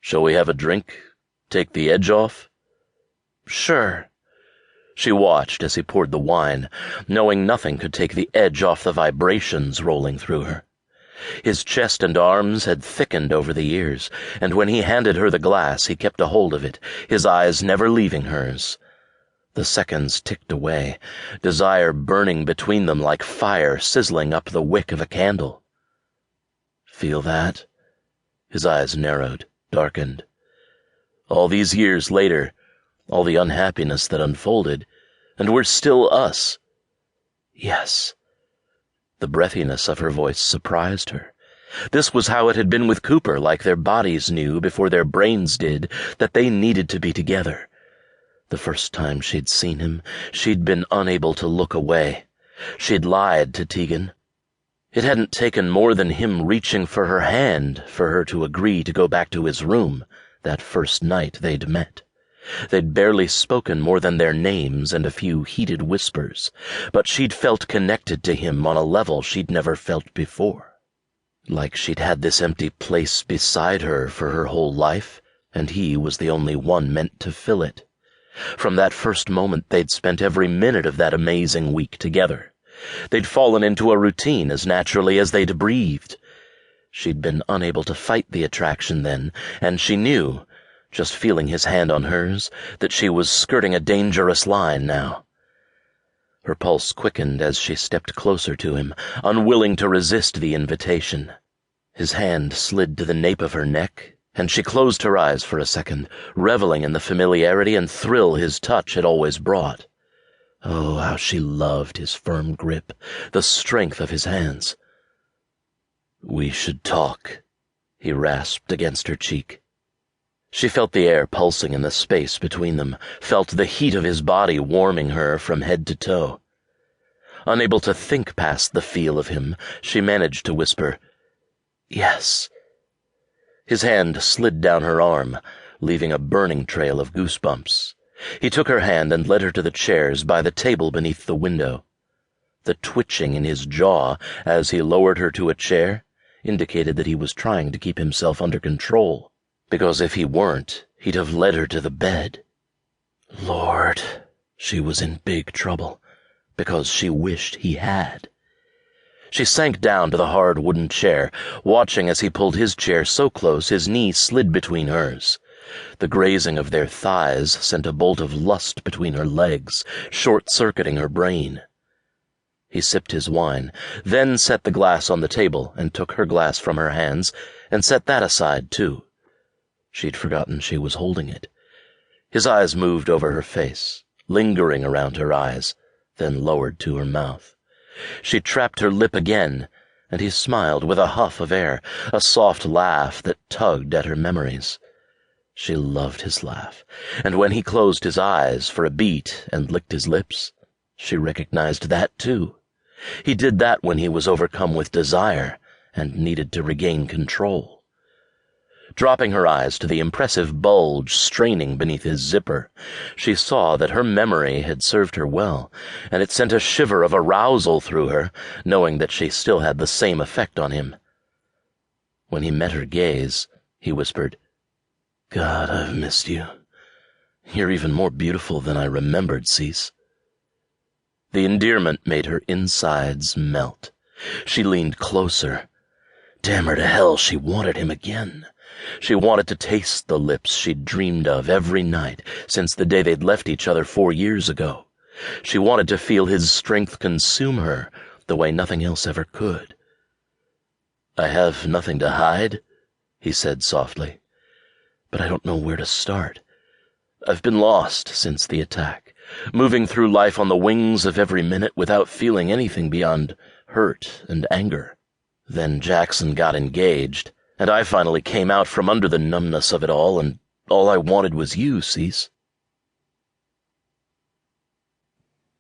Shall we have a drink? Take the edge off?" "Sure." She watched as he poured the wine, knowing nothing could take the edge off the vibrations rolling through her. His chest and arms had thickened over the years, and when he handed her the glass he kept a hold of it, his eyes never leaving hers. The seconds ticked away, desire burning between them like fire sizzling up the wick of a candle. "Feel that?" His eyes narrowed, darkened. All these years later, all the unhappiness that unfolded, and we're still us. "Yes." The breathiness of her voice surprised her. This was how it had been with Cooper, like their bodies knew before their brains did that they needed to be together. The first time she'd seen him, she'd been unable to look away. She'd lied to Tegan. It hadn't taken more than him reaching for her hand for her to agree to go back to his room that first night they'd met. They'd barely spoken more than their names and a few heated whispers, but she'd felt connected to him on a level she'd never felt before. Like she'd had this empty place beside her for her whole life, and he was the only one meant to fill it. From that first moment they'd spent every minute of that amazing week together. They'd fallen into a routine as naturally as they'd breathed. She'd been unable to fight the attraction then, and she knew, just feeling his hand on hers, that she was skirting a dangerous line now. Her pulse quickened as she stepped closer to him, unwilling to resist the invitation. His hand slid to the nape of her neck, and she closed her eyes for a second, reveling in the familiarity and thrill his touch had always brought. Oh, how she loved his firm grip, the strength of his hands. "We should talk," he rasped against her cheek. She felt the air pulsing in the space between them, felt the heat of his body warming her from head to toe. Unable to think past the feel of him, she managed to whisper, "Yes." His hand slid down her arm, leaving a burning trail of goosebumps. He took her hand and led her to the chairs by the table beneath the window. The twitching in his jaw as he lowered her to a chair indicated that he was trying to keep himself under control, because if he weren't, he'd have led her to the bed. Lord, she was in big trouble, because she wished he had. She sank down to the hard wooden chair, watching as he pulled his chair so close his knee slid between hers. The grazing of their thighs sent a bolt of lust between her legs, short-circuiting her brain. He sipped his wine, then set the glass on the table and took her glass from her hands and set that aside, too. She'd forgotten she was holding it. His eyes moved over her face, lingering around her eyes, then lowered to her mouth. She trapped her lip again, and he smiled with a huff of air, a soft laugh that tugged at her memories. She loved his laugh, and when he closed his eyes for a beat and licked his lips, she recognized that too. He did that when he was overcome with desire and needed to regain control. Dropping her eyes to the impressive bulge straining beneath his zipper, she saw that her memory had served her well, and it sent a shiver of arousal through her, knowing that she still had the same effect on him. When he met her gaze, he whispered, "God, I've missed you. You're even more beautiful than I remembered, Cici." The endearment made her insides melt. She leaned closer. Damn her to hell, she wanted him again. She wanted to taste the lips she'd dreamed of every night since the day they'd left each other 4 years ago. She wanted to feel his strength consume her the way nothing else ever could. "I have nothing to hide," he said softly, "but I don't know where to start. I've been lost since the attack, moving through life on the wings of every minute without feeling anything beyond hurt and anger. Then Jackson got engaged, and I finally came out from under the numbness of it all, and all I wanted was you, Cici.